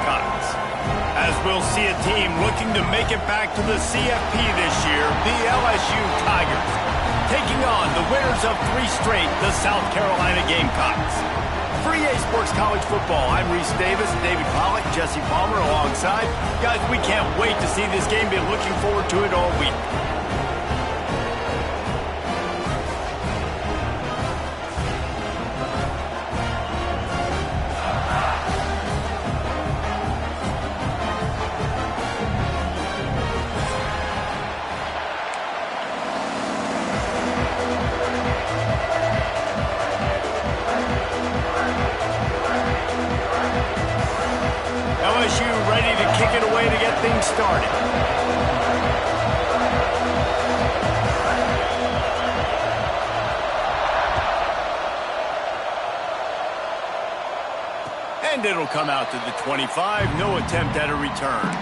Gamecocks. As we'll see a team looking to make it back to the CFP this year, the LSU Tigers, taking on the winners of 3 straight, the South Carolina Gamecocks. For EA Sports College Football, I'm Reese Davis, David Pollack, Jesse Palmer alongside. Guys, we can't wait to see this game. Been looking forward to it all week. LSU ready to kick it away to get things started. And it'll come out to the 25. No attempt at a return.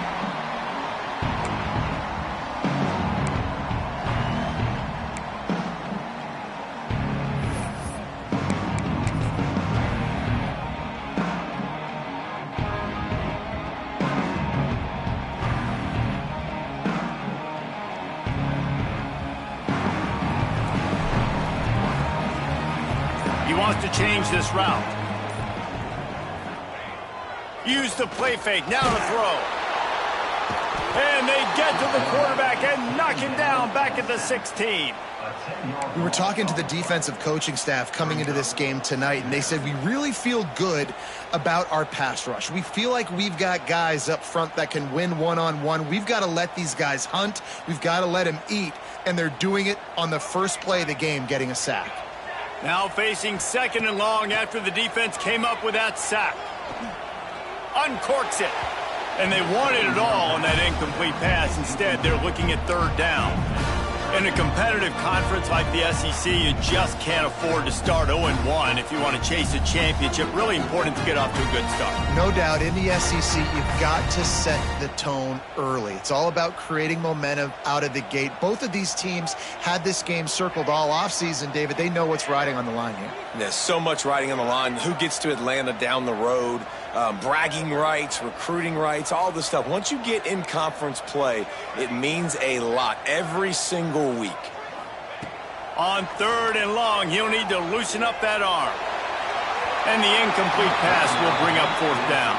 He wants to change this route. Use the play fake. Now to throw. And they get to the quarterback and knock him down back at the 16. We were talking to the defensive coaching staff coming into this game tonight, and they said we really feel good about our pass rush. We feel like we've got guys up front that can win one-on-one. We've got to let these guys hunt. We've got to let them eat, and they're doing it on the first play of the game, getting a sack. Now facing 2nd and long after the defense came up with that sack. Uncorks it. And they wanted it all on that incomplete pass. Instead, they're looking at 3rd down. In a competitive conference like the SEC, you just can't afford to start 0-1 if you want to chase a championship. Really important to get off to a good start. No doubt, in the SEC, you've got to set the tone early. It's all about creating momentum out of the gate. Both of these teams had this game circled all offseason, David. They know what's riding on the line here. There's so much riding on the line. Who gets to Atlanta down the road? Bragging rights, recruiting rights, all this stuff. Once you get in conference play, it means a lot every single week. On 3rd and long, he'll need to loosen up that arm. And the incomplete pass will bring up 4th down.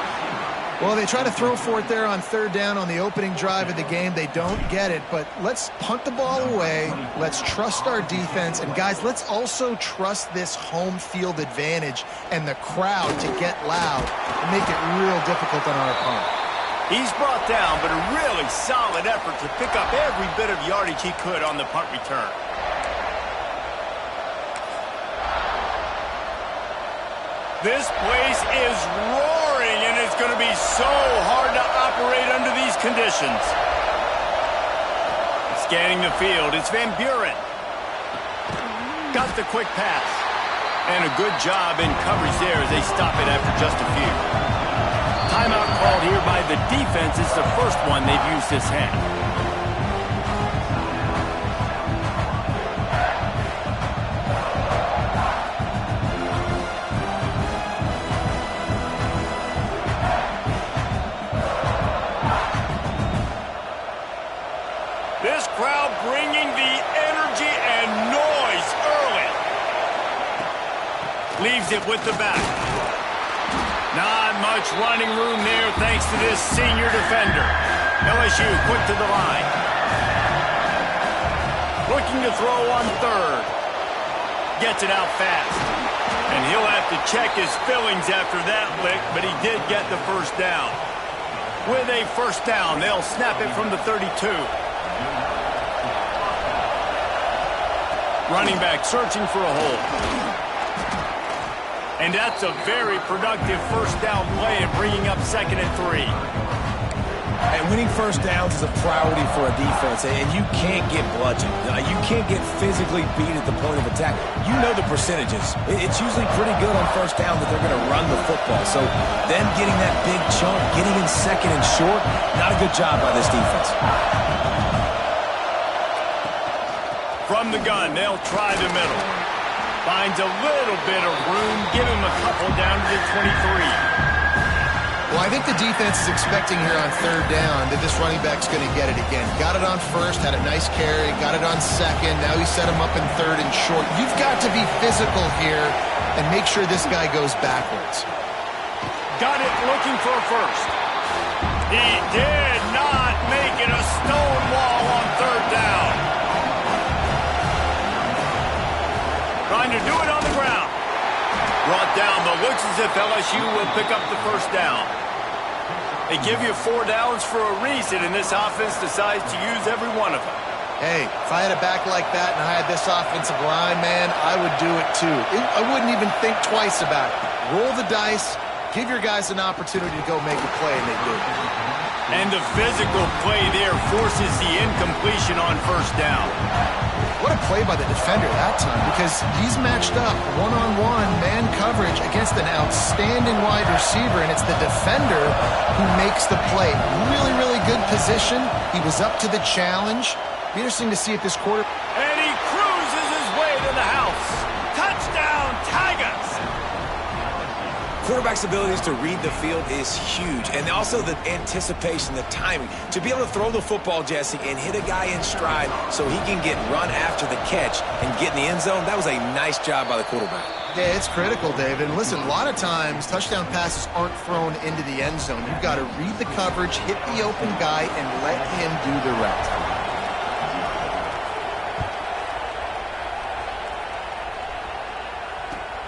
Well, they try to throw for it there on 3rd down on the opening drive of the game. They don't get it, but let's punt the ball away. Let's trust our defense. And, guys, let's also trust this home field advantage and the crowd to get loud and make it real difficult on our opponent. He's brought down, but a really solid effort to pick up every bit of yardage he could on the punt return. This place is roaring, and it's going to be so hard to operate under these conditions. Scanning the field, it's Van Buren. Got the quick pass. And a good job in coverage there as they stop it after just a few. Timeout called here by the defense. It's the first one they've used this half. This crowd bringing the energy and noise early. Leaves it with the back. Not much running room there thanks to this senior defender. LSU quick to the line. Looking to throw on 3rd. Gets it out fast. And he'll have to check his fillings after that lick, but he did get the 1st down. With a 1st down, they'll snap it from the 32. Running back searching for a hole. And that's a very productive 1st down play and bringing up 2nd and 3. And winning 1st downs is a priority for a defense, and you can't get bludgeoned. You can't get physically beat at the point of attack. You know the percentages. It's usually pretty good on 1st down that they're going to run the football. So them getting that big chunk, getting in 2nd and short, not a good job by this defense. From the gun, they'll try the middle. Finds a little bit of room. Give him a couple down to the 23. Well, I think the defense is expecting here on third down that this running back's going to get it again. Got it on first, had a nice carry, got it on second. Now he set him up in third and short. You've got to be physical here and make sure this guy goes backwards. Got it looking for a first. He did not make it a stone wall on third down. Trying to do it on the ground. Brought down, but looks as if LSU will pick up the first down. They give you 4 downs for a reason, and this offense decides to use every one of them. Hey, if I had a back like that and I had this offensive line, man, I would do it too. I wouldn't even think twice about it. Roll the dice, give your guys an opportunity to go make a play, and they do. And the physical play there forces the incompletion on first down. What a play by the defender that time, because he's matched up one-on-one man coverage against an outstanding wide receiver, and it's the defender who makes the play. Really, really good position. He was up to the challenge. Be interesting to see if this quarter... And he cruises his way to the house. Touchdown, Tigers! Quarterback's abilities to read the field is huge, and also the anticipation, the timing. To be able to throw the football, Jesse, and hit a guy in stride so he can get run after the catch and get in the end zone, that was a nice job by the quarterback. Yeah, it's critical, David. And listen, a lot of times touchdown passes aren't thrown into the end zone. You've got to read the coverage, hit the open guy, and let him do the rest.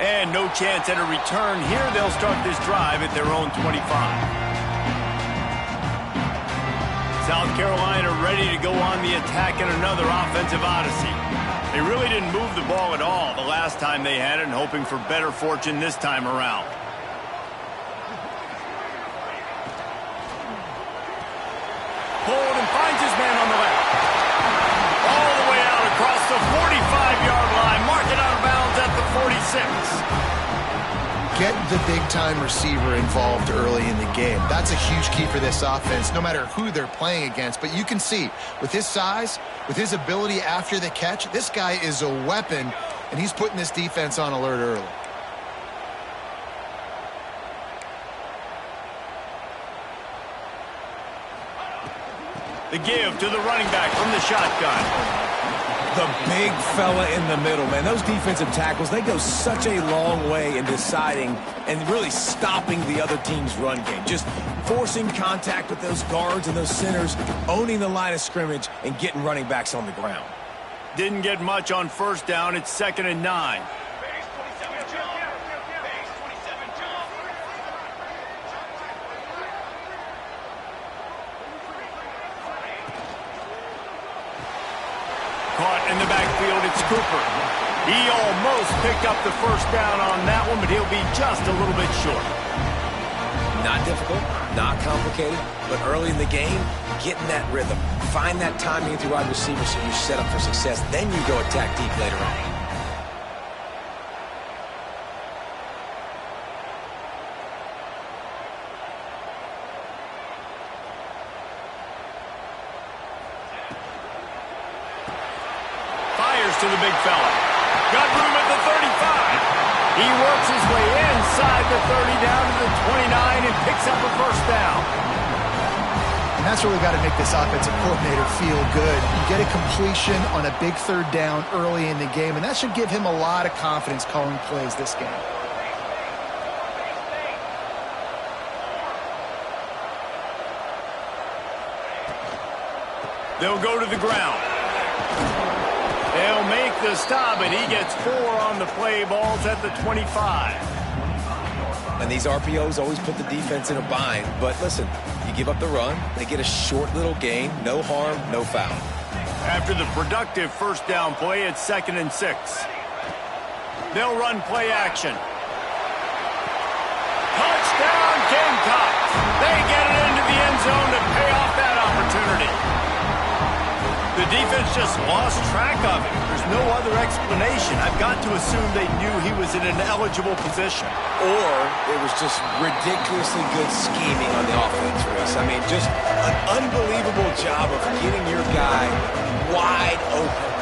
And no chance at a return here. They'll start this drive at their own 25. South Carolina ready to go on the attack in another offensive odyssey. They really didn't move the ball at all the last time they had it, and hoping for better fortune this time around. Hold and finds his man on the left. All the way out across the 45-yard line. Mark it out of bounds at the 46. Get the big-time receiver involved early in the game. That's a huge key for this offense, no matter who they're playing against. But you can see, with his size, with his ability after the catch, this guy is a weapon, and he's putting this defense on alert early. The give to the running back from the shotgun. The big fella in the middle, man. Those defensive tackles, they go such a long way in deciding and really stopping the other team's run game. Just forcing contact with those guards and those centers, owning the line of scrimmage, and getting running backs on the ground. Didn't get much on first down. It's 2nd and 9. Caught in the backfield, it's Cooper. He almost picked up the first down on that one, but he'll be just a little bit short. Not difficult, not complicated, but early in the game, getting that rhythm. Find that timing with your wide receiver so you're set up for success. Then you go attack deep later on. To the big fella. Got room at the 35. He works his way inside the 30 down to the 29 and picks up a first down. And that's really got to make this offensive coordinator feel good. You get a completion on a big third down early in the game, and that should give him a lot of confidence calling plays this game. They'll go to the ground. They'll make the stop, and he gets 4 on the play. Balls at the 25. And these RPOs always put the defense in a bind. But listen, you give up the run, they get a short little gain, no harm, no foul. After the productive first down play, it's 2nd and 6. They'll run play action. Touchdown, Gamecocks! They get it into the end zone to pay off that opportunity. The defense just lost track of it. There's no other explanation. I've got to assume they knew he was in an eligible position. Or it was just ridiculously good scheming on the offense, Reese. I mean, just an unbelievable job of getting your guy wide open.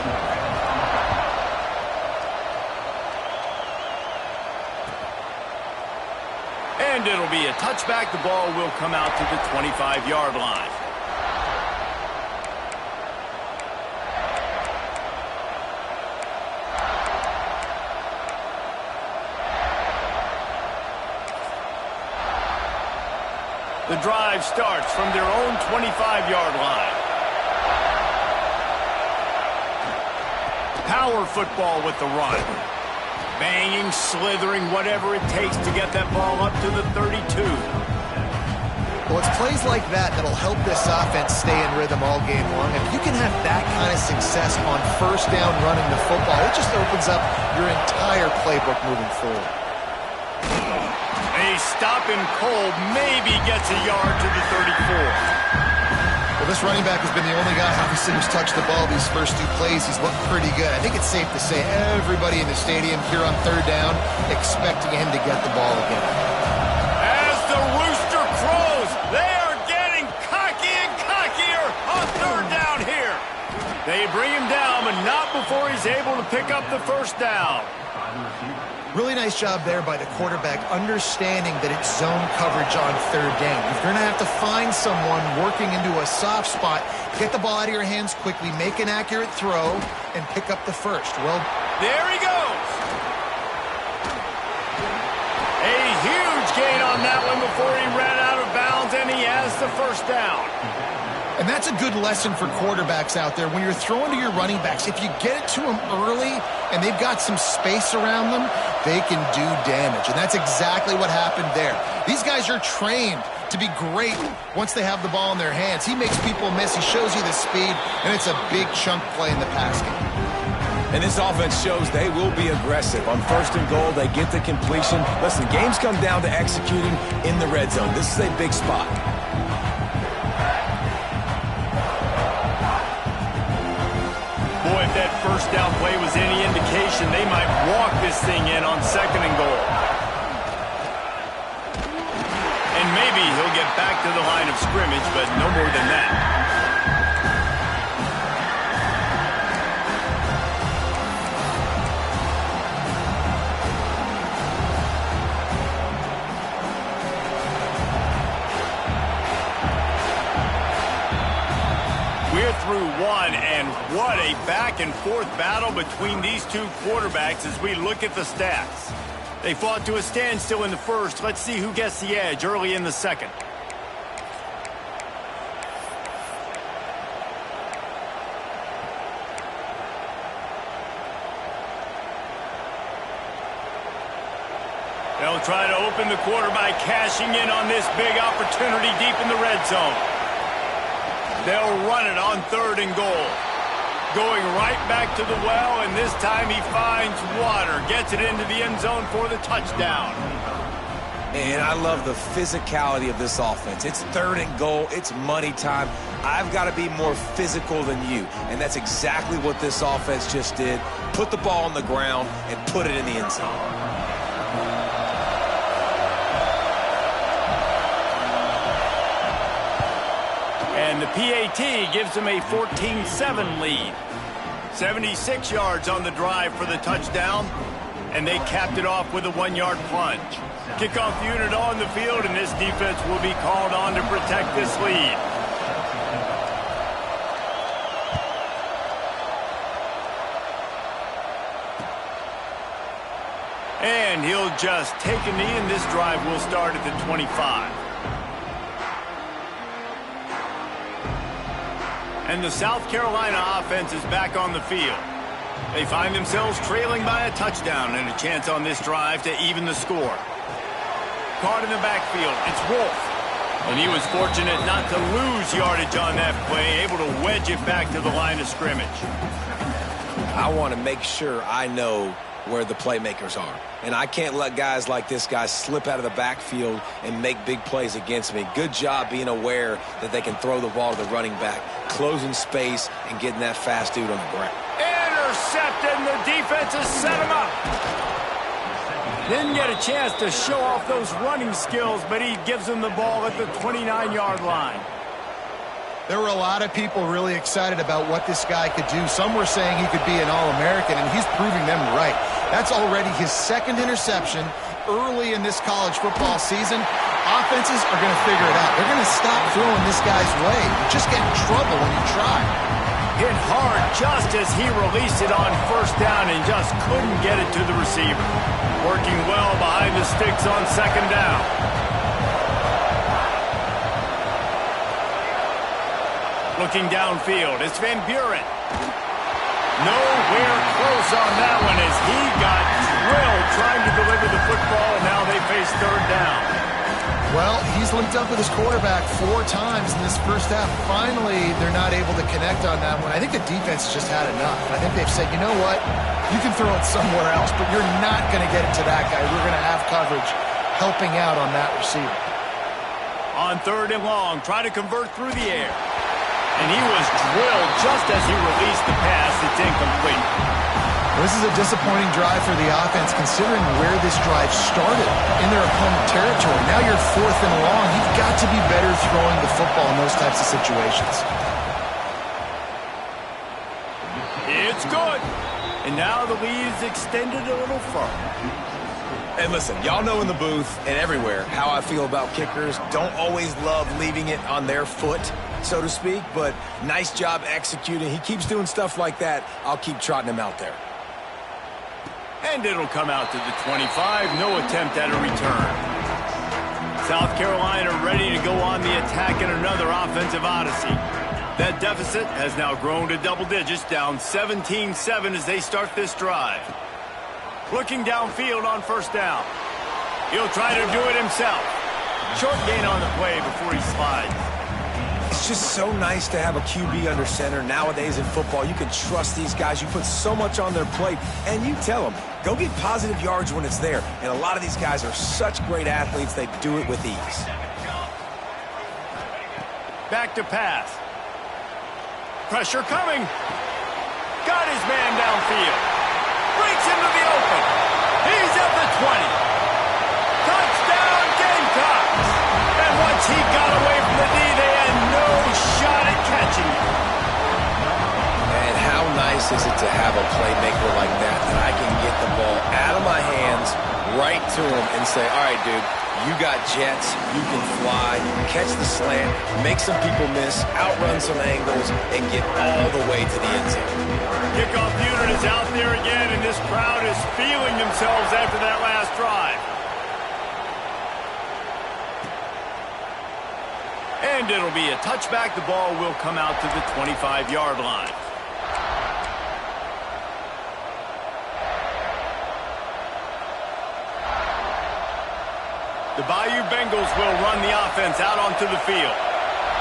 And And it'll be a touchback. The ball will come out to the 25-yard line. The drive starts from their own 25-yard line. Power football with the run. Banging, slithering, whatever it takes to get that ball up to the 32. Well, it's plays like that that'll help this offense stay in rhythm all game long. If you can have that kind of success on first down running the football, it just opens up your entire playbook moving forward. A stop and cold maybe gets a yard to the 34. Well, this running back has been the only guy, obviously, who's touched the ball these first two plays. He's looked pretty good. I think it's safe to say everybody in the stadium here on third down expecting him to get the ball again. As the rooster crows, they are getting cocky and cockier on third down here. They bring him down, but not before he's able to pick up the first down. Really nice job there by the quarterback, understanding that it's zone coverage on third down. You're going to have to find someone working into a soft spot, get the ball out of your hands quickly, make an accurate throw, and pick up the first. Well, there he goes. A huge gain on that one before he ran out of bounds, and he has the first down. And that's a good lesson for quarterbacks out there. When you're throwing to your running backs, if you get it to them early and they've got some space around them, they can do damage. And that's exactly what happened there. These guys are trained to be great once they have the ball in their hands. He makes people miss. He shows you the speed, and it's a big chunk play in the pass game. And this offense shows they will be aggressive. On first and goal, they get the completion. Listen, games come down to executing in the red zone. This is a big spot. Boy, if that first down play was any indication, they might walk this thing in on second and goal. And maybe he'll get back to the line of scrimmage, but no more than that. We're through one, and what a back-and-forth battle between these two quarterbacks as we look at the stats. They fought to a standstill in the first. Let's see who gets the edge early in the second. They'll try to open the quarter by cashing in on this big opportunity deep in the red zone. They'll run it on third and goal. Going right back to the well, and this time he finds water. Gets it into the end zone for the touchdown. And I love the physicality of this offense. It's third and goal. It's money time. I've got to be more physical than you. And that's exactly what this offense just did. Put the ball on the ground and put it in the end zone. And the PAT gives them a 14-7 lead. 76 yards on the drive for the touchdown, and they capped it off with a 1-yard plunge. Kickoff unit on the field, and this defense will be called on to protect this lead. And he'll just take a knee, and this drive will start at the 25. And the South Carolina offense is back on the field. They find themselves trailing by a touchdown and a chance on this drive to even the score. Caught in the backfield, it's Wolf. And he was fortunate not to lose yardage on that play, able to wedge it back to the line of scrimmage. I want to make sure I know where the playmakers are. And I can't let guys like this guy slip out of the backfield and make big plays against me. Good job being aware that they can throw the ball to the running back, closing space, and getting that fast dude on the ground. Intercepted, and the defense has set him up. Didn't get a chance to show off those running skills, but he gives them the ball at the 29-yard line. There were a lot of people really excited about what this guy could do. Some were saying he could be an All-American, and he's proving them right. That's already his second interception early in this college football season. Offenses are going to figure it out. They're going to stop throwing this guy's way. You just get in trouble when you try. Hit hard just as he released it on first down and just couldn't get it to the receiver. Working well behind the sticks on second down. Looking downfield, it's Van Buren. Nowhere close on that one as he got drilled trying to deliver the football, and now they face third down. Well, he's linked up with his quarterback 4 times in this first half. Finally, they're not able to connect on that one. I think the defense just had enough. I think they've said, you know what? You can throw it somewhere else, but you're not going to get it to that guy. We're going to have coverage helping out on that receiver. On third and long, try to convert through the air. And he was drilled just as he released the pass. It's incomplete. This is a disappointing drive for the offense considering where this drive started in their opponent territory. Now you're 4th and long. You've got to be better throwing the football in those types of situations. It's good. And now the lead's extended a little further. And listen, y'all know in the booth and everywhere how I feel about kickers. Don't always love leaving it on their foot, so to speak, but nice job executing. He keeps doing stuff like that. I'll keep trotting him out there. And it'll come out to the 25. No attempt at a return. South Carolina ready to go on the attack in another offensive odyssey. That deficit has now grown to double digits, down 17-7 as they start this drive. Looking downfield on first down. He'll try to do it himself. Short gain on the play before he slides. It's just so nice to have a QB under center. Nowadays in football, you can trust these guys. You put so much on their plate, and you tell them, go get positive yards when it's there. And a lot of these guys are such great athletes, they do it with ease. Back to pass. Pressure coming. Got his man downfield. Breaks into the open. He's at the 20. Touchdown, Gamecocks. And once he got away from the knee, they had no shot at catching him. And how nice is it to have a playmaker like that I can get the ball out of my hands, right to him, and say, all right, dude, you got jets, you can fly, catch the slant, make some people miss, outrun some angles, and get all the way to the end zone. Kickoff unit is out there again, and this crowd is feeling themselves after that last drive. And it'll be a touchback. The ball will come out to the 25-yard line. The Bayou Bengals will run the offense out onto the field.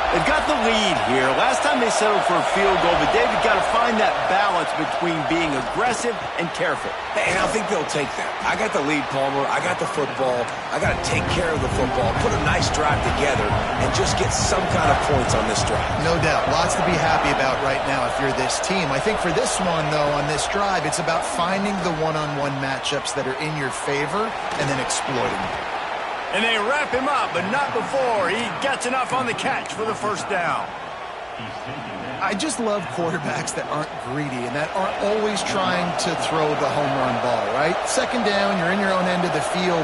They've got the lead here. Last time they settled for a field goal, but David got to find that balance between being aggressive and careful. Hey, and I think they'll take that. I got the lead, Palmer. I got the football. I got to take care of the football, put a nice drive together, and just get some kind of points on this drive. No doubt. Lots to be happy about right now if you're this team. I think for this one, though, on this drive, it's about finding the one-on-one matchups that are in your favor and then exploiting them. And they wrap him up, but not before he gets enough on the catch for the first down. I just love quarterbacks that aren't greedy and that aren't always trying to throw the home run ball, right? Second down, you're in your own end of the field.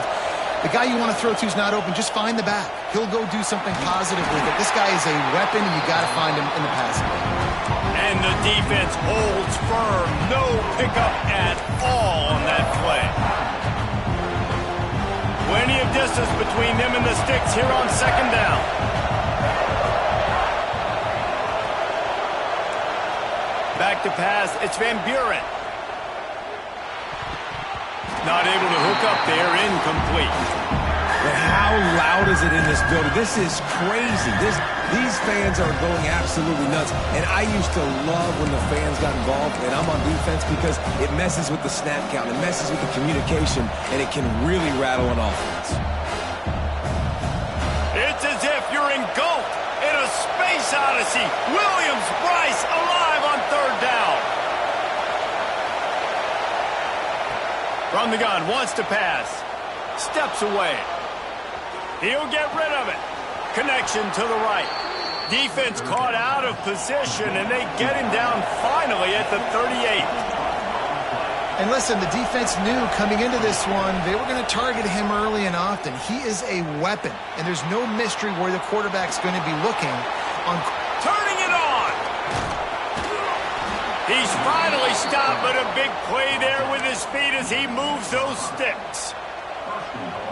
The guy you want to throw to is not open. Just find the back. He'll go do something positive with it. This guy is a weapon, and you got to find him in the passing game. And the defense holds firm. No pickup at all on that play. Plenty of distance between them and the sticks here on second down. Back to pass, it's Van Buren. Not able to hook up there, incomplete. But how loud is it in this building? This is crazy. These fans are going absolutely nuts. And I used to love when the fans got involved, and I'm on defense because it messes with the snap count, it messes with the communication, and it can really rattle an offense. It's as if you're engulfed in a space odyssey. Williams-Brice alive on third down. From the gun, wants to pass. Steps away. He'll get rid of it. Connection to the right. Defense caught out of position, and they get him down finally at the 38. And listen, the defense knew coming into this one, they were going to target him early and often. He is a weapon, and there's no mystery where the quarterback's going to be looking on. Turning it on. He's finally stopped, but a big play there with his feet as he moves those sticks.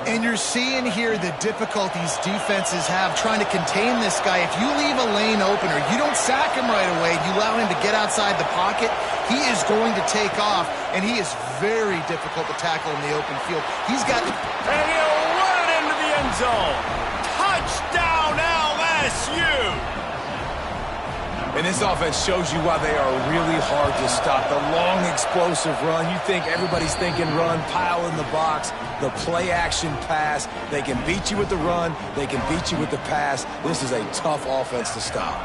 And you're seeing here the difficulties defenses have trying to contain this guy. If you leave a lane open or you don't sack him right away, you allow him to get outside the pocket, he is going to take off, and he is very difficult to tackle in the open field. He's got... And he'll run it into the end zone. Touchdown, LSU! And this offense shows you why they are really hard to stop. The long, explosive run. You think everybody's thinking run, pile in the box. The play-action pass. They can beat you with the run. They can beat you with the pass. This is a tough offense to stop.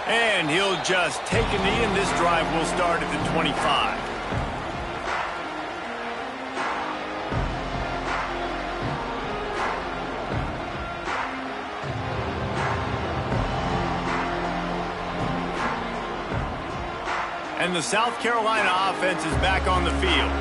And he'll just take a knee, and this drive will start at the 25. And the South Carolina offense is back on the field.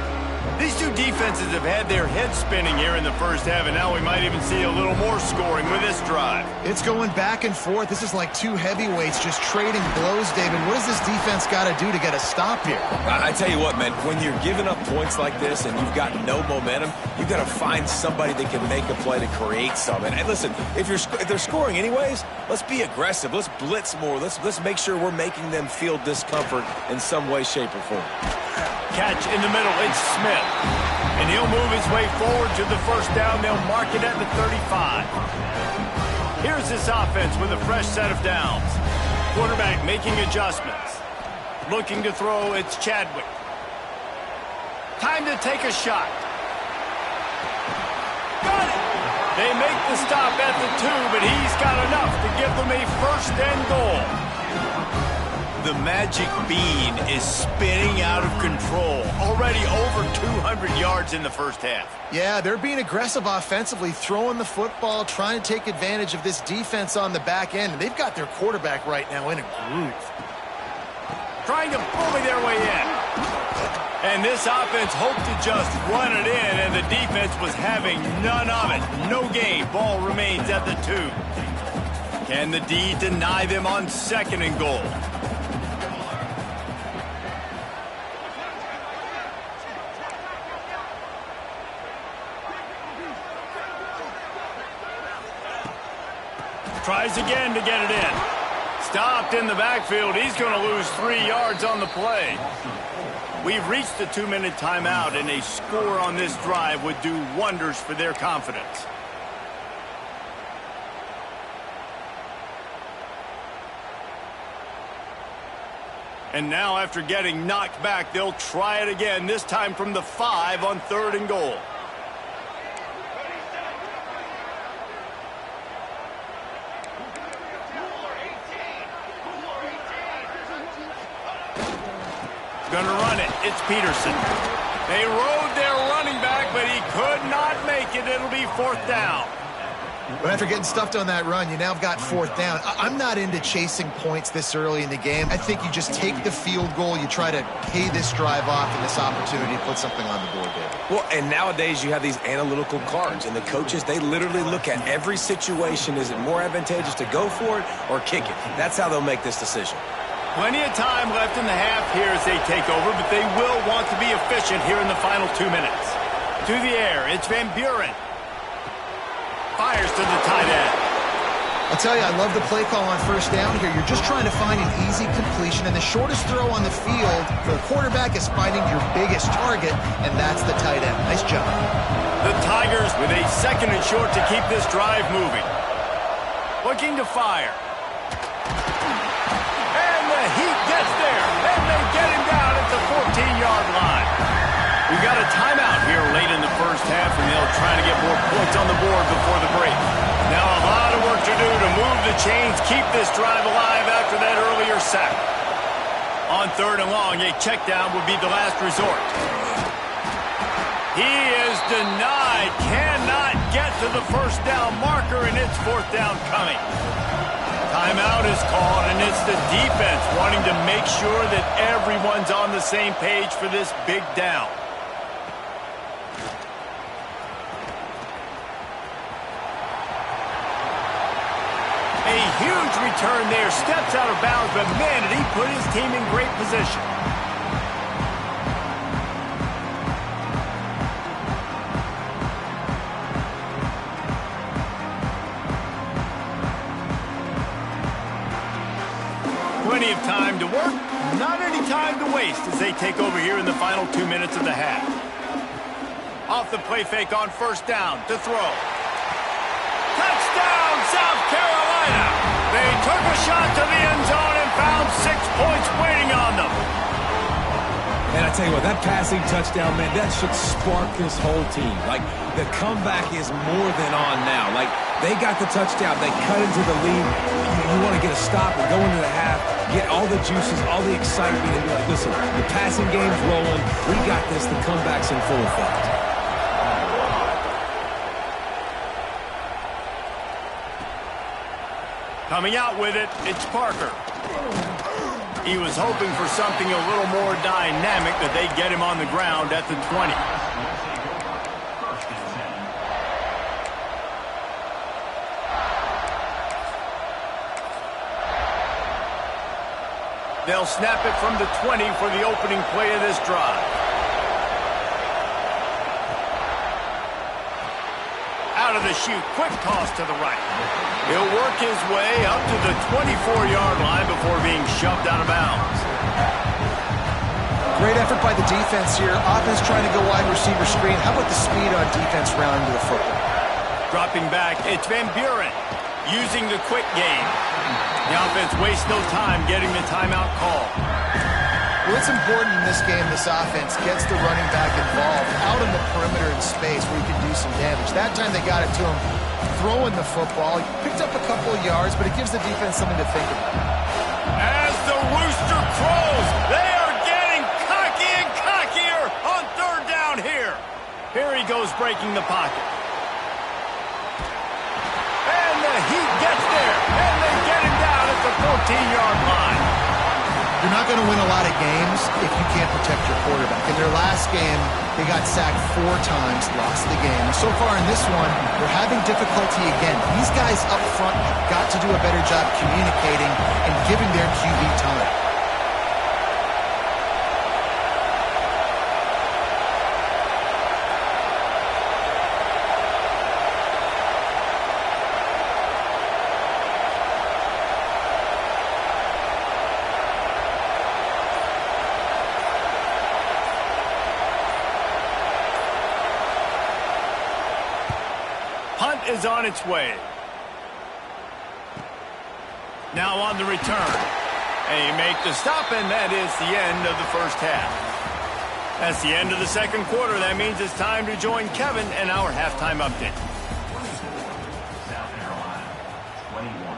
These two defenses have had their heads spinning here in the first half, and now we might even see a little more scoring with this drive. It's going back and forth. This is like two heavyweights just trading blows, David. What does this defense got to do to get a stop here? I tell you what, man, when you're giving up points like this and you've got no momentum, you've got to find somebody that can make a play to create something. And listen, if they're scoring anyways, let's be aggressive. Let's blitz more. Let's make sure we're making them feel discomfort in some way, shape, or form. Catch in the middle, it's Smith. And he'll move his way forward to the first down. They'll mark it at the 35. Here's this offense with a fresh set of downs. Quarterback making adjustments. Looking to throw, it's Chadwick. Time to take a shot. Got it! They make the stop at the 2, but he's got enough to give them a first and goal. The magic bean is spinning out of control. Already over 200 yards in the first half. Yeah, they're being aggressive offensively, throwing the football, trying to take advantage of this defense on the back end. And they've got their quarterback right now in a groove. Trying to bully their way in. And this offense hoped to just run it in, and the defense was having none of it. No gain. Ball remains at the 2. Can the D deny them on second and goal? Tries again to get it in. Stopped in the backfield. He's going to lose 3 yards on the play. We've reached the 2-minute timeout, and a score on this drive would do wonders for their confidence. And now, after getting knocked back, they'll try it again, this time from the 5 on 3rd and goal. Going to run it. It's Peterson. They rode their running back, but he could not make it. It'll be 4th down. But after getting stuffed on that run, you now have got 4th down. I'm not into chasing points this early in the game. I think you just take the field goal. You try to pay this drive off and this opportunity to put something on the board, David. Well, and nowadays you have these analytical cards, and the coaches, they literally look at every situation. Is it more advantageous to go for it or kick it? That's how they'll make this decision. Plenty of time left in the half here as they take over, but they will want to be efficient here in the final 2 minutes. To the air, it's Van Buren. Fires to the tight end. I'll tell you, I love the play call on 1st down here. You're just trying to find an easy completion, and the shortest throw on the field for the quarterback is finding your biggest target, and that's the tight end. Nice job. The Tigers with a 2nd and short to keep this drive moving. Looking to fire. Heat gets there, and they get him down at the 14-yard line. We've got a timeout here late in the first half, and they'll try to get more points on the board before the break. Now a lot of work to do to move the chains, keep this drive alive after that earlier sack. On 3rd and long, a check down would be the last resort. He is denied. Cannot get to the first down marker, and it's fourth down coming. Timeout is called, and it's the defense wanting to make sure that everyone's on the same page for this big down. A huge return there. Steps out of bounds, but man, did he put his team in great position. Plenty of time to work, not any time to waste as they take over here in the final 2 minutes of the half. Off the play fake on first down to throw. Touchdown, South Carolina! They took a shot to the end zone and found 6 points waiting on them. And I tell you what, that passing touchdown, man, that should spark this whole team. Like, the comeback is more than on now. Like, they got the touchdown. They cut into the lead. You want to get a stop and go into the half, get all the juices, all the excitement, and be like, listen, the passing game's rolling. We got this. The comeback's in full effect. Coming out with it, it's Parker. He was hoping for something a little more dynamic, that they get him on the ground at the 20. They'll snap it from the 20 for the opening play of this drive. Out of the chute, quick toss to the right. He'll work his way up to the 24-yard line before being shoved out of bounds. Great effort by the defense here. Offense trying to go wide receiver screen. How about the speed on defense rounding to the football? Dropping back, it's Van Buren using the quick game. The offense wastes no time getting the timeout call. Well, it's important in this game, this offense gets the running back involved out in the perimeter in space where he can do some damage. That time they got it to him throwing the football. He picked up a couple of yards, but it gives the defense something to think about. As the rooster crows, they are getting cocky and cockier on third down here. Here he goes breaking the pocket. And the Heat gets there, and they get him down at the 14-yard line. You're not going to win a lot of games if you can't protect your quarterback. In their last game, they got sacked 4 times, lost the game. And so far in this one, they're having difficulty again. These guys up front have got to do a better job communicating and giving their QB time. Punt is on its way. Now on the return. They make the stop, and that is the end of the first half. That's the end of the second quarter. That means it's time to join Kevin and our halftime update. South Carolina, 21.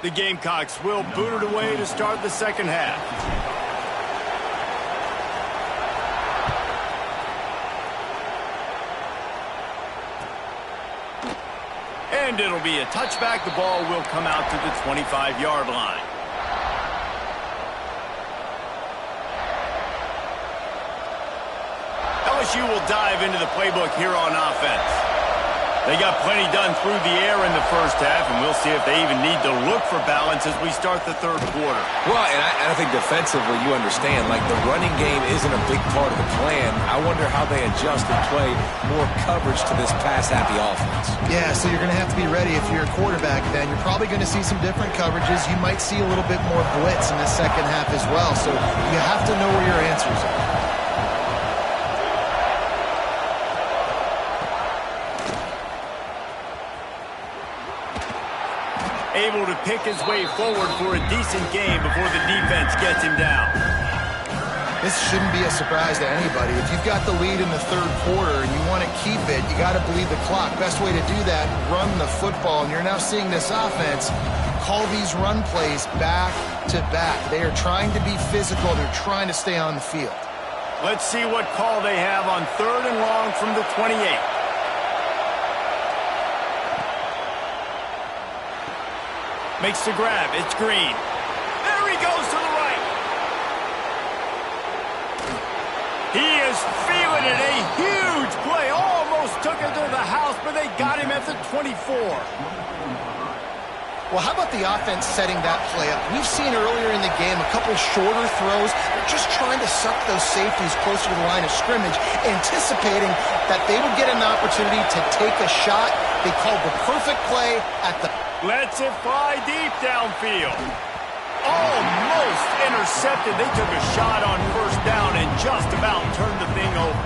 The Gamecocks will boot it away to start the second half. And it'll be a touchback. The ball will come out to the 25-yard line. LSU will dive into the playbook here on offense. They got plenty done through the air in the first half, and we'll see if they even need to look for balance as we start the third quarter. Well, and I think defensively, you understand, like the running game isn't a big part of the plan. I wonder how they adjust and play more coverage to this pass-happy offense. Yeah, so you're going to have to be ready if you're a quarterback then. You're probably going to see some different coverages. You might see a little bit more blitz in the second half as well. So you have to know where your answers are. Able to pick his way forward for a decent game before the defense gets him down. This shouldn't be a surprise to anybody. If you've got the lead in the third quarter and you want to keep it, you got to bleed the clock. Best way to do that, run the football. And you're now seeing this offense call these run plays back to back. They are trying to be physical. They're trying to stay on the field. Let's see what call they have on 3rd and long from the 28. Makes the grab. It's Green. There he goes to the right. He is feeling it. A huge play. Almost took it to the house, but they got him at the 24. Well, how about the offense setting that play up? We've seen earlier in the game a couple shorter throws. They're just trying to suck those safeties closer to the line of scrimmage, anticipating that they would get an opportunity to take a shot. They called the perfect play at the... Lets it fly deep downfield. Almost intercepted. They took a shot on 1st down and just about turned the thing over.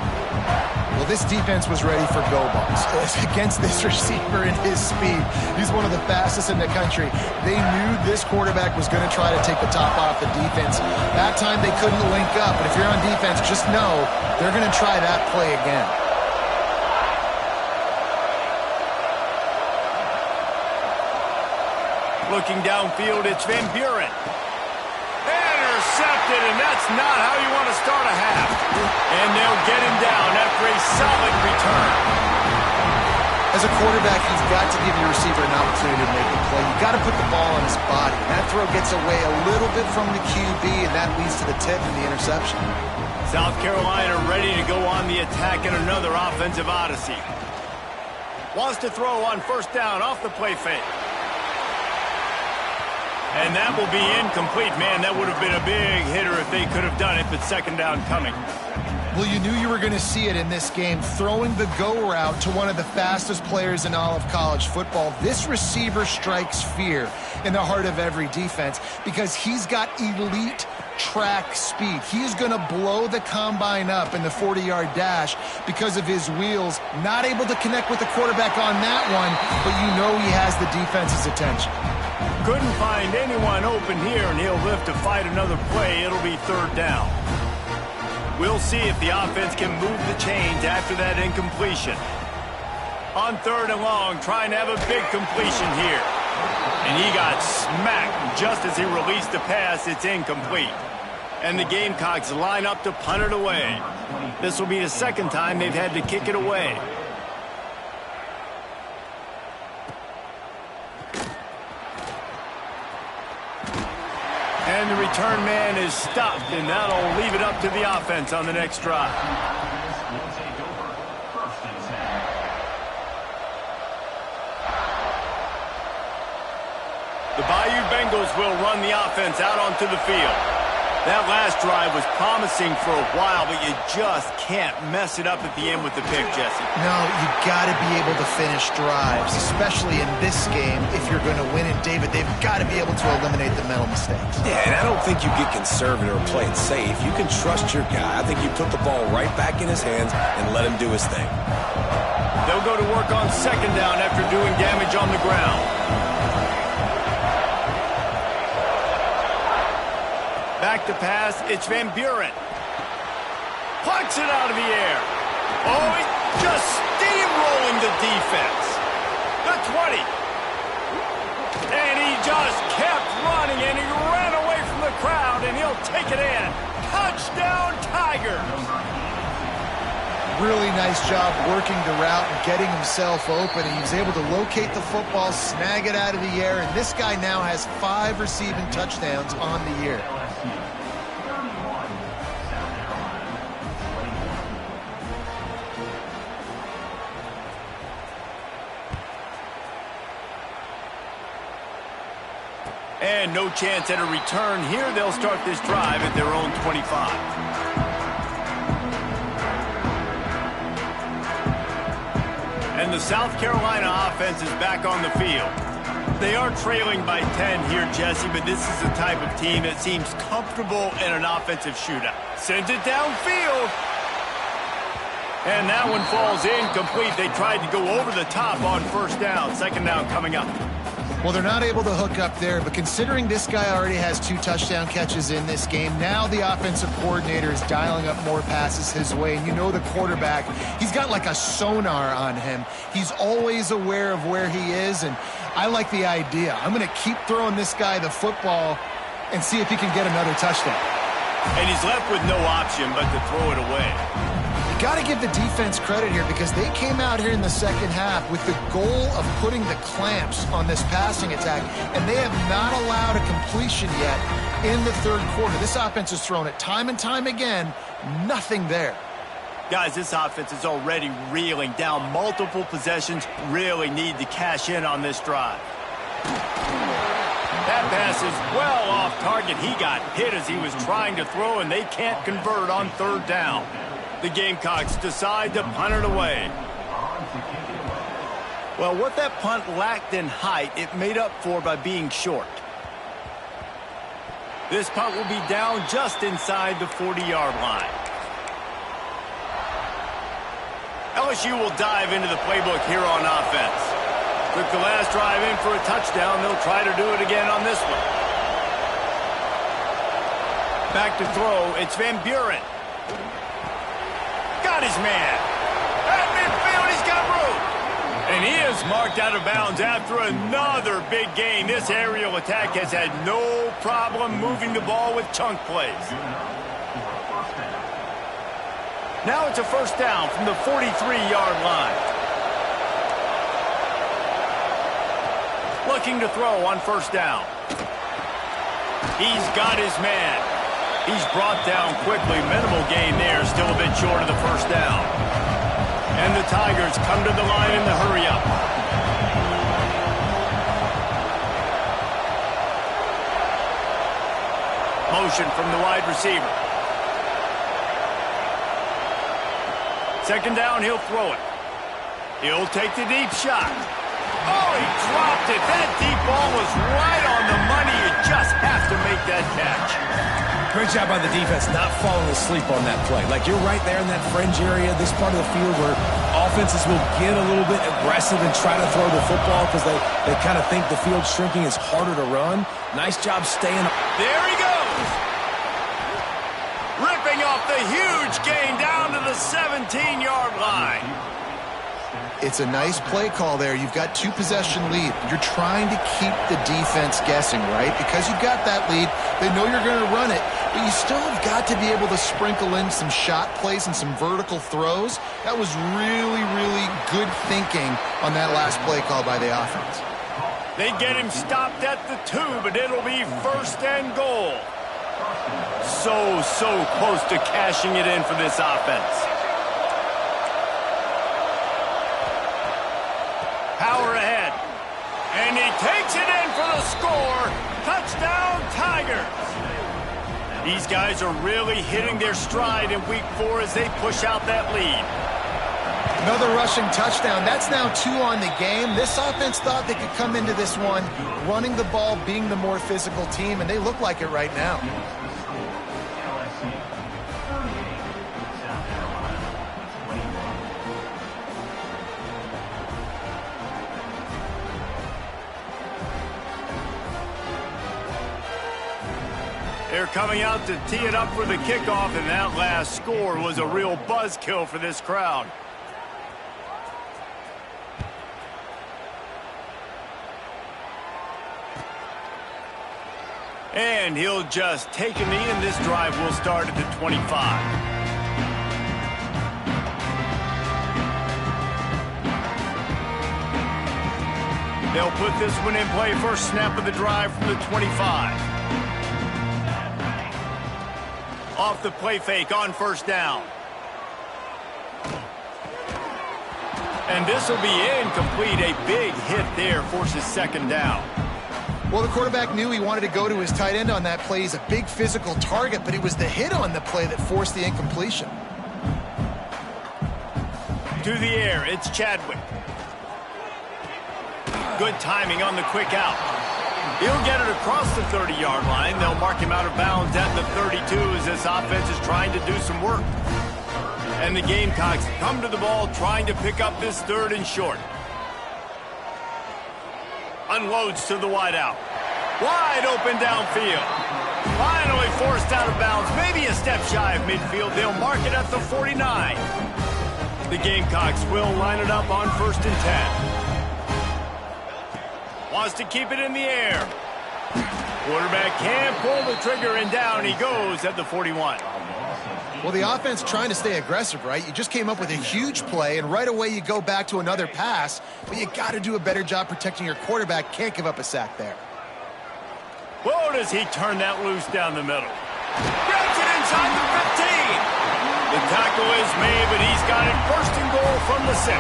Well, this defense was ready for go balls against this receiver and his speed. He's one of the fastest in the country. They knew this quarterback was going to try to take the top off the defense. That time they couldn't link up, but if you're on defense, just know they're going to try that play again. Looking downfield, it's Van Buren. Intercepted, and that's not how you want to start a half. And they'll get him down after a solid return. As a quarterback, you've got to give your receiver an opportunity to make a play. You've got to put the ball on his body. That throw gets away a little bit from the QB, and that leads to the tip and the interception. South Carolina ready to go on the attack in another offensive odyssey. Wants to throw on 1st down off the play fake. And that will be incomplete. Man, that would have been a big hitter if they could have done it, but 2nd down coming. Well, you knew you were going to see it in this game, throwing the go route to one of the fastest players in all of college football. This receiver strikes fear in the heart of every defense because he's got elite track speed. He is going to blow the combine up in the 40-yard dash because of his wheels. Not able to connect with the quarterback on that one, but you know he has the defense's attention. Couldn't find anyone open here, and he'll live to fight another play. It'll be 3rd down. We'll see if the offense can move the chains after that incompletion. On 3rd and long, trying to have a big completion here. And he got smacked just as he released the pass. It's incomplete. And the Gamecocks line up to punt it away. This will be the 2nd time they've had to kick it away. And the return man is stopped, and that'll leave it up to the offense on the next drive. The Bayou Bengals will run the offense out onto the field. That last drive was promising for a while, but you just can't mess it up at the end with the pick, Jesse. No, you got to be able to finish drives, especially in this game if you're going to win. And, David, they've got to be able to eliminate the mental mistakes. Yeah, and I don't think you get conservative or play it safe. You can trust your guy. I think you put the ball right back in his hands and let him do his thing. They'll go to work on 2nd down after doing damage on the ground. Back to pass, it's Van Buren. Plucks it out of the air. Oh, it just steamrolling the defense. The 20. And he just kept running, and he ran away from the crowd, and he'll take it in. Touchdown, Tigers. Really nice job working the route and getting himself open. He was able to locate the football, snag it out of the air, and this guy now has 5 receiving touchdowns on the year. And no chance at a return here. They'll start this drive at their own 25. And the South Carolina offense is back on the field. They are trailing by 10 here, Jesse, but this is the type of team that seems comfortable in an offensive shootout. Sends it downfield. And that one falls incomplete. They tried to go over the top on 1st down. 2nd down coming up. Well, they're not able to hook up there, but considering this guy already has 2 touchdown catches in this game, now the offensive coordinator is dialing up more passes his way. And you know the quarterback, he's got like a sonar on him. He's always aware of where he is, and I like the idea. I'm going to keep throwing this guy the football and see if he can get another touchdown. And he's left with no option but to throw it away. You got to give the defense credit here because they came out here in the second half with the goal of putting the clamps on this passing attack, and they have not allowed a completion yet in the third quarter. This offense has thrown it time and time again. Nothing there. Guys, this offense is already reeling down multiple possessions. Really need to cash in on this drive. That pass is well off target. He got hit as he was trying to throw, and they can't convert on third down. The Gamecocks decide to punt it away. Well, what that punt lacked in height, it made up for by being short. This punt will be down just inside the 40-yard line. LSU will dive into the playbook here on offense. Took the last drive in for a touchdown. They'll try to do it again on this one. Back to throw. It's Van Buren. Got his man. At midfield, he's got room. And he is marked out of bounds after another big gain. This aerial attack has had no problem moving the ball with chunk plays. Now it's a first down from the 43-yard line. Looking to throw on first down. He's got his man. He's brought down quickly. Minimal gain there. Still a bit short of the first down. And the Tigers come to the line in the hurry-up. Motion from the wide receiver. Second down, he'll throw it. He'll take the deep shot. Oh, he dropped it. That deep ball was right on the money. You just have to make that catch. Great job by the defense not falling asleep on that play. Like, you're right there in that fringe area, this part of the field where offenses will get a little bit aggressive and try to throw the football because they kind of think the field shrinking is harder to run. Nice job staying. There he goes. Ripping off the huge gain down to the 17-yard line. It's a nice play call there. You've got two-possession lead. You're trying to keep the defense guessing, right? Because you've got that lead, they know you're going to run it, but you still have got to be able to sprinkle in some shot plays and some vertical throws. That was really, really good thinking on that last play call by the offense. They get him stopped at the 2, but it'll be first and goal. So close to cashing it in for this offense. Power ahead. And he takes it in for the score. Touchdown, Tigers. These guys are really hitting their stride in week 4 as they push out that lead. Another rushing touchdown. That's now 2 on the game. This offense thought they could come into this one running the ball, being the more physical team, and they look like it right now. They're coming out to tee it up for the kickoff, and that last score was a real buzzkill for this crowd. And he'll just take a knee, and this drive will start at the 25. They'll put this one in play. First snap of the drive from the 25. Off the play fake on first down. And this will be incomplete. A big hit there forces second down. Well, the quarterback knew he wanted to go to his tight end on that play. He's a big physical target, but it was the hit on the play that forced the incompletion. To the air, it's Chadwick. Good timing on the quick out. He'll get it across the 30-yard line. They'll mark him out of bounds at the 32 as this offense is trying to do some work. And the Gamecocks come to the ball trying to pick up this third and short. Unloads to the wideout. Wide open downfield. Finally forced out of bounds. Maybe a step shy of midfield. They'll mark it at the 49. The Gamecocks will line it up on first and 10. Wants to keep it in the air. Quarterback can't pull the trigger, and down he goes at the 41. Well, the offense trying to stay aggressive, right? You just came up with a huge play, and right away you go back to another pass, but you got to do a better job protecting your quarterback. Can't give up a sack there. Whoa, does he turn that loose down the middle. Grabs it inside the 15. The tackle is made, but he's got it first and goal from the 6.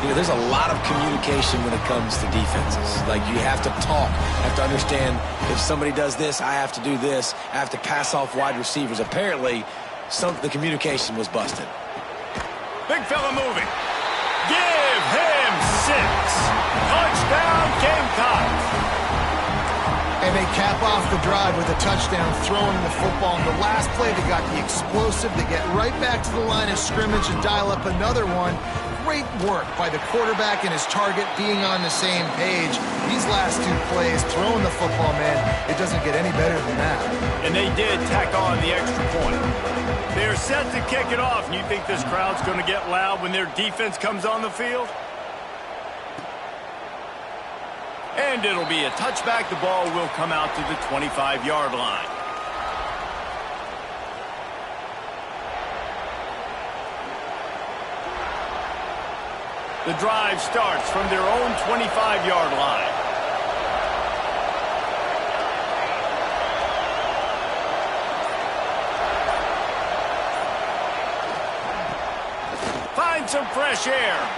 You know, there's a lot of communication when it comes to defenses. Like, you have to talk, have to understand if somebody does this, I have to do this. I have to pass off wide receivers. Apparently, the communication was busted. Big fella moving. Give him 6. Touchdown, Gamecocks. And they cap off the drive with a touchdown, throwing the football. In the last play, they got the explosive. They get right back to the line of scrimmage and dial up another one. Great work by the quarterback and his target being on the same page. These last 2 plays, throwing the football, man, it doesn't get any better than that. And they did tack on the extra point. They're set to kick it off, and you think this crowd's going to get loud when their defense comes on the field? And it'll be a touchback. The ball will come out to the 25-yard line. The drive starts from their own 25-yard line. Finds some fresh air.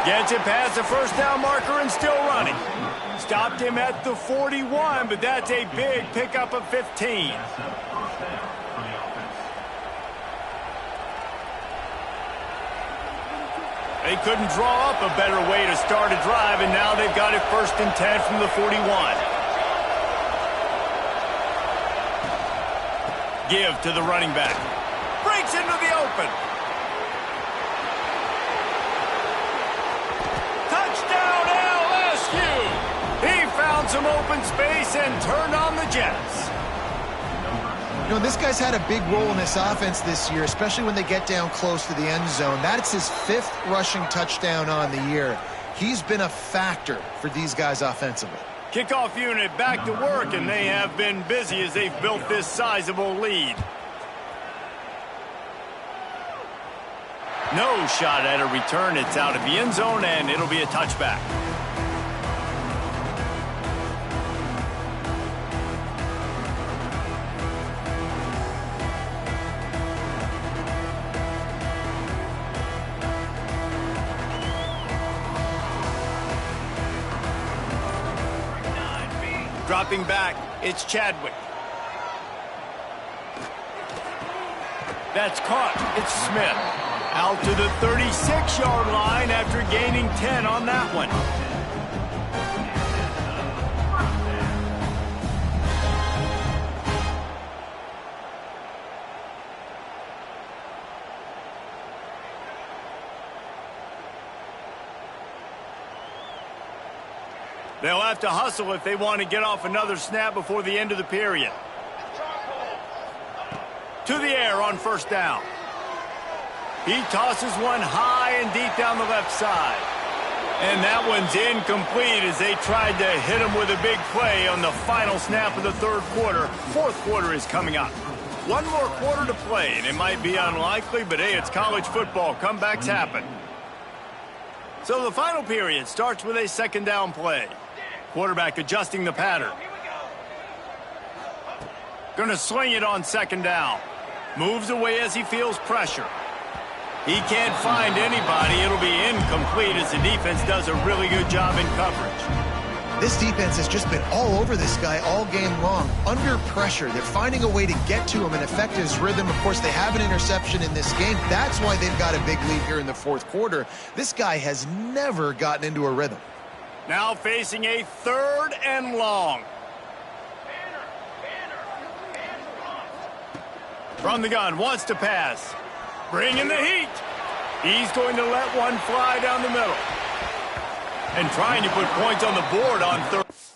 Gets it past the first down marker and still running. Stopped him at the 41, but that's a big pickup of 15. They couldn't draw up a better way to start a drive, and now they've got it 1st and 10 from the 41. Give to the running back. Breaks into the open. Touchdown, LSU! He found some open space and turned on the Jets. You know, this guy's had a big role in this offense this year, especially when they get down close to the end zone. That's his 5th rushing touchdown on the year. He's been a factor for these guys offensively. Kickoff unit back to work, and they have been busy as they've built this sizable lead. No shot at a return. It's out of the end zone, and it'll be a touchback. Dropping back, it's Chadwick. That's caught. It's Smith. Out to the 36-yard line after gaining 10 on that one. They'll have to hustle if they want to get off another snap before the end of the period. To the air on 1st down. He tosses one high and deep down the left side. And that one's incomplete as they tried to hit him with a big play on the final snap of the 3rd quarter. 4th quarter is coming up. One more quarter to play, and it might be unlikely, but hey, it's college football. Comebacks happen. So the final period starts with a 2nd down play. Quarterback adjusting the pattern. Gonna sling it on 2nd down. Moves away as he feels pressure. He can't find anybody. It'll be incomplete as the defense does a really good job in coverage. This defense has just been all over this guy all game long. Under pressure, they're finding a way to get to him and affect his rhythm. Of course, they have an interception in this game. That's why they've got a big lead here in the 4th quarter. This guy has never gotten into a rhythm. Now facing a 3rd and long. From the gun, wants to pass. Bringing the heat. He's going to let one fly down the middle. And trying to put points on the board on 3rd.